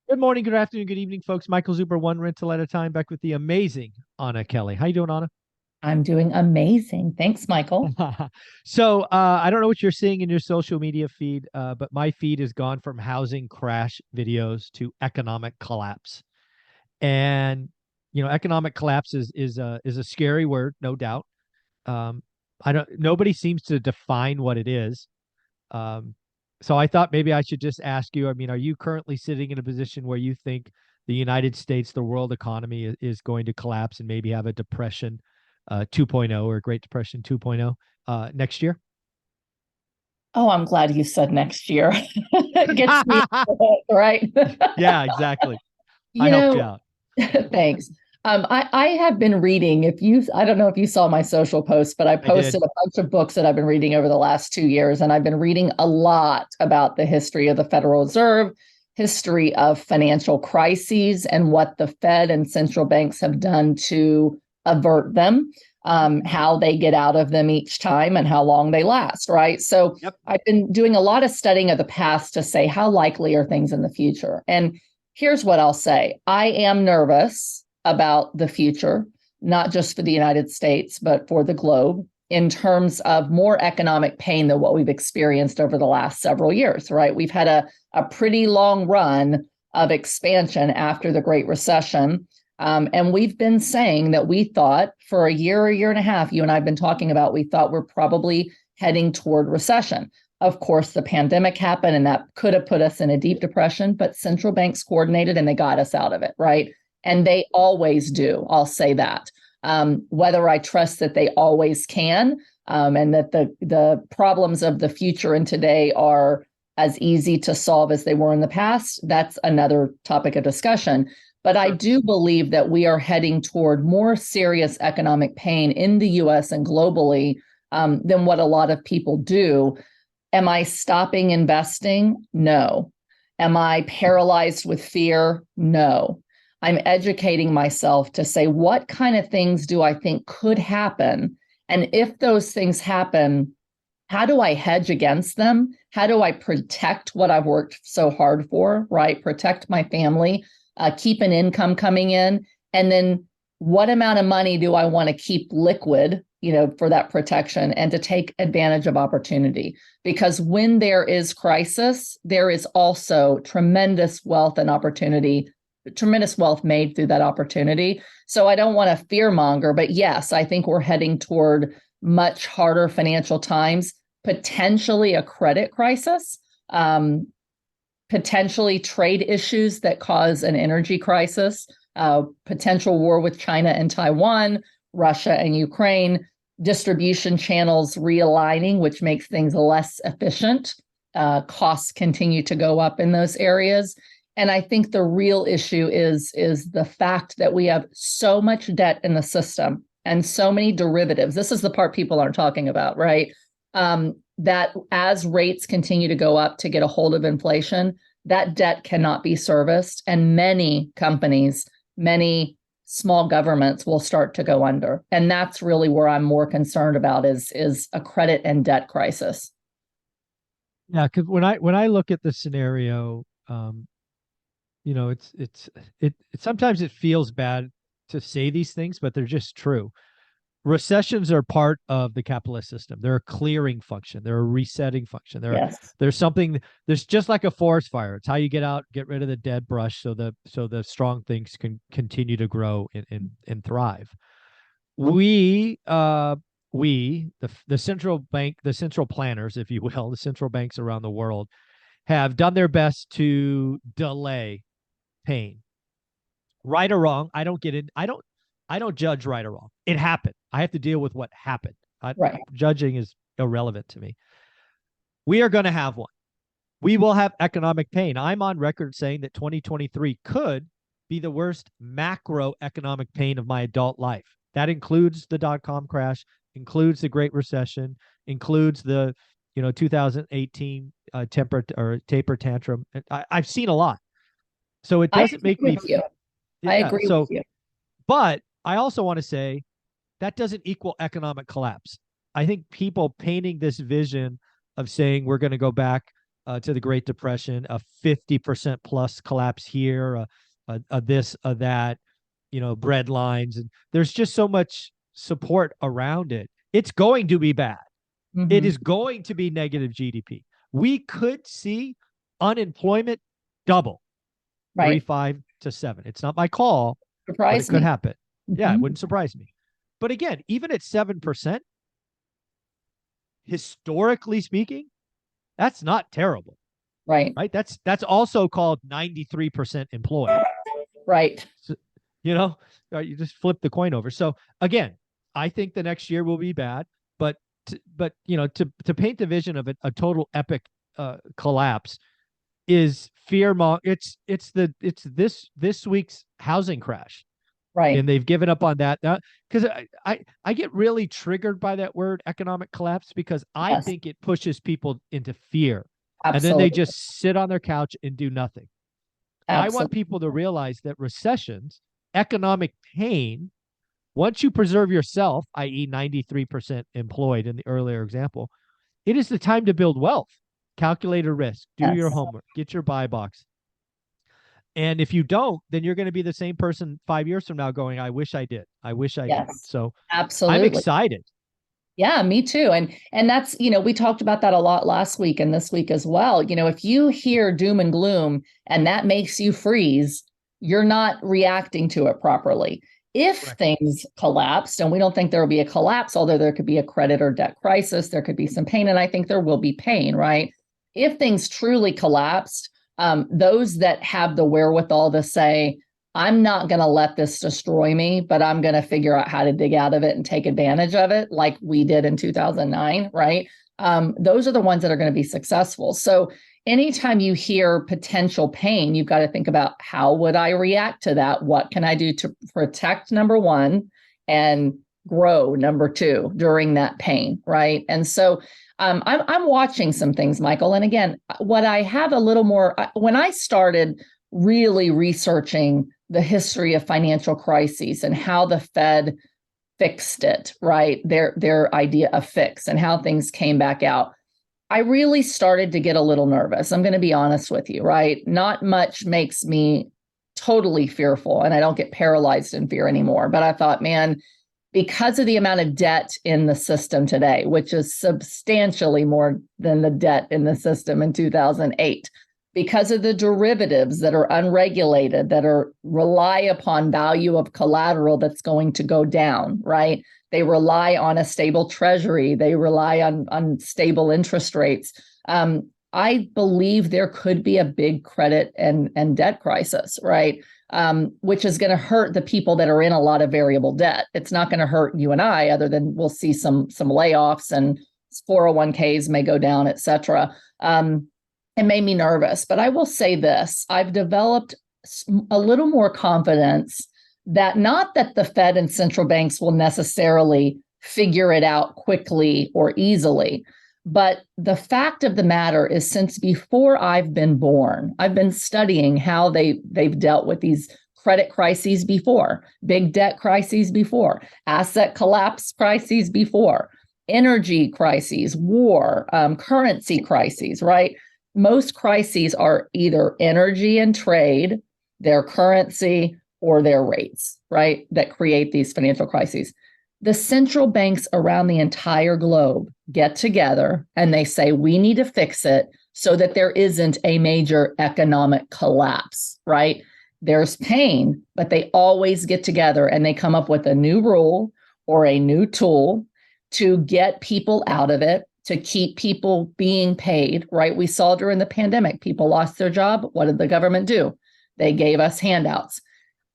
Good morning, good afternoon, good evening, folks. Michael Zuber, one rental at a time, back with the amazing Anna Kelly. How you doing, Anna? I'm doing amazing. Thanks, Michael. I don't know what you're seeing in your social media feed, but my feed has gone from housing crash videos to economic collapse. And economic collapse is a scary word, no doubt. I don't. Nobody seems to define what it is. Um, so I thought maybe I should just ask you. I mean, are you currently sitting in a position where you think the United States, the world economy is going to collapse and maybe have a depression 2.0 or Great Depression 2.0 next year? Oh, I'm glad you said next year. It gets me right. Yeah, exactly. I You helped you know, out. thanks. I have been reading. I don't know if you saw my social post, but I I did. posted a bunch of books that I've been reading over the last 2 years, and I've been reading a lot about the history of the Federal Reserve, history of financial crises, and what the Fed and central banks have done to avert them, how they get out of them each time, and how long they last. Right. So Yep. I've been doing a lot of studying of the past to say how likely are things in the future, and here's what I'll say. I am nervous about the future, not just for the United States, but for the globe in terms of more economic pain than what we've experienced over the last several years, right? We've had a pretty long run of expansion after the Great Recession. And we've been saying that we thought for a year and a half, you and I have been talking about, we thought we're probably heading toward recession. Of course, the pandemic happened and that could have put us in a deep depression, but central banks coordinated and they got us out of it, right? And they always do. I'll say that. Whether I trust that they always can, and that the problems of the future and today are as easy to solve as they were in the past, that's another topic of discussion. But I Sure. do believe that we are heading toward more serious economic pain in the US and globally than what a lot of people do. Am I stopping investing? No. Am I paralyzed with fear? No. I'm educating myself to say, what kind of things do I think could happen? And if those things happen, how do I hedge against them? How do I protect what I've worked so hard for, right? Protect my family, keep an income coming in. And then what amount of money do I want to keep liquid, for that protection and to take advantage of opportunity? Because when there is crisis, there is also tremendous wealth and opportunity, tremendous wealth made through that opportunity. So I don't want to fear monger, but yes, I think we're heading toward much harder financial times, potentially a credit crisis, potentially trade issues that cause an energy crisis, potential war with China and Taiwan, Russia and Ukraine, distribution channels realigning, which makes things less efficient. Costs continue to go up in those areas. And I think the real issue is the fact that we have so much debt in the system and so many derivatives. This is the part people aren't talking about, right? That as rates continue to go up to get a hold of inflation, that debt cannot be serviced. And many companies, many small governments will start to go under. And that's really where I'm more concerned about is a credit and debt crisis. Yeah, because when I look at the scenario, it sometimes it feels bad to say these things, but they're just true. Recessions are part of the capitalist system. They're a clearing function. They're a resetting function. Yes. There's something. There's just like a forest fire. It's how you get rid of the dead brush, so the strong things can continue to grow and thrive. We uh the central bank, the central planners, if you will, the central banks around the world have done their best to delay pain. Right or wrong, I don't get it. I don't judge right or wrong. It happened. I have to deal with what happened. Right. Judging is irrelevant to me. We are going to have one. We will have economic pain. I'm on record saying that 2023 could be the worst macroeconomic pain of my adult life. That includes the dot-com crash, includes the Great Recession, includes the 2018 taper tantrum. I've seen a lot, so it I doesn't agree make me. with you. I Yeah. agree with So, you. but I also want to say that doesn't equal economic collapse. I think people painting this vision of saying we're going to go back to the Great Depression, a 50% plus collapse here, a this, a that, bread lines. And there's just so much support around it. It's going to be bad. It is going to be negative GDP. We could see unemployment double, Right. 3.5 to 7. It's not my call, but it could happen. Yeah, it wouldn't surprise me. But again, even at 7%, historically speaking, that's not terrible. Right. Right. That's also called 93% employed. Right. So, you just flip the coin over. So again, I think the next year will be bad, but to paint the vision of a total epic collapse is fear. It's this week's housing crash. Right. And they've given up on that because I get really triggered by that word economic collapse because I think it pushes people into fear. Absolutely. And then they just sit on their couch and do nothing. Absolutely. I want people to realize that recessions, economic pain, once you preserve yourself, i.e. 93% employed in the earlier example, it is the time to build wealth. Calculate a risk, do your homework, get your buy box. And if you don't, then you're going to be the same person 5 years from now going, I wish I did. I wish I did. So absolutely. I'm excited. Yeah, me too. And that's, we talked about that a lot last week and this week as well. If you hear doom and gloom and that makes you freeze, you're not reacting to it properly. If things collapsed, and we don't think there will be a collapse, although there could be a credit or debt crisis, there could be some pain, and I think there will be pain, right? If things truly collapsed, those that have the wherewithal to say, I'm not going to let this destroy me, but I'm going to figure out how to dig out of it and take advantage of it like we did in 2009, right? Those are the ones that are going to be successful. So anytime you hear potential pain, you've got to think about how would I react to that? What can I do to protect, number one, and grow, number two, during that pain, right? And so I'm watching some things, Michael. And again, what I have a little more, when I started really researching the history of financial crises and how the Fed fixed it, right? Their idea of fix and how things came back out. I really started to get a little nervous. I'm going to be honest with you, right? Not much makes me totally fearful, and I don't get paralyzed in fear anymore. But I thought, man, because of the amount of debt in the system today, which is substantially more than the debt in the system in 2008, because of the derivatives that are unregulated, that rely upon value of collateral that's going to go down, right? They rely on a stable treasury. They rely on stable interest rates. I believe there could be a big credit and debt crisis, right? Which is going to hurt the people that are in a lot of variable debt. It's not going to hurt you and I, other than we'll see some layoffs and 401ks may go down, et cetera. It made me nervous. But I will say this, I've developed a little more confidence that not that the Fed and central banks will necessarily figure it out quickly or easily, but the fact of the matter is, since before I've been born, I've been studying how they've dealt with these credit crises before, big debt crises before, asset collapse crises before, energy crises, war, currency crises, right? Most crises are either energy and trade, their currency, or their rates, right? That create these financial crises. The central banks around the entire globe get together and they say, we need to fix it so that there isn't a major economic collapse, right? There's pain, but they always get together and they come up with a new rule or a new tool to get people out of it, to keep people being paid, right? We saw during the pandemic, people lost their job. What did the government do? They gave us handouts.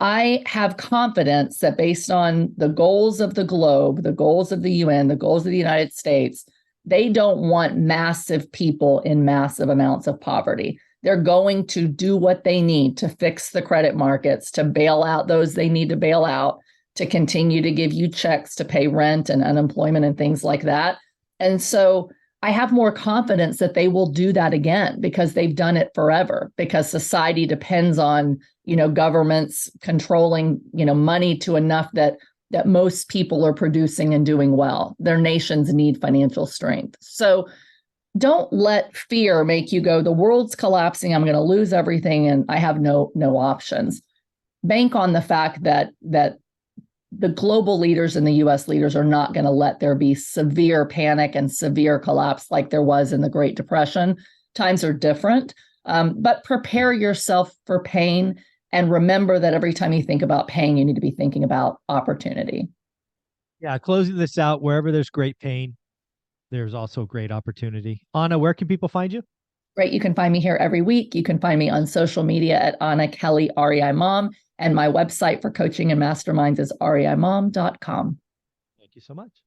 I have confidence that based on the goals of the globe, the goals of the UN, the goals of the United States, they don't want massive people in massive amounts of poverty. They're going to do what they need to fix the credit markets, to bail out those they need to bail out, to continue to give you checks to pay rent and unemployment and things like that. And so I have more confidence that they will do that again because they've done it forever, because society depends on, governments controlling, money to enough that most people are producing and doing well. Their nations need financial strength. So Don't let fear make you go, the world's collapsing, I'm going to lose everything, and I have no options. Bank on the fact that the global leaders and the US leaders are not going to let there be severe panic and severe collapse like there was in the Great Depression. Times are different, but prepare yourself for pain, and remember that every time you think about pain, you need to be thinking about opportunity. Yeah, closing this out, wherever there's great pain, there's also great opportunity. Anna, where can people find you? Great. You can find me here every week. You can find me on social media at Anna Kelly REI Mom. And my website for coaching and masterminds is reimom.com. Thank you so much.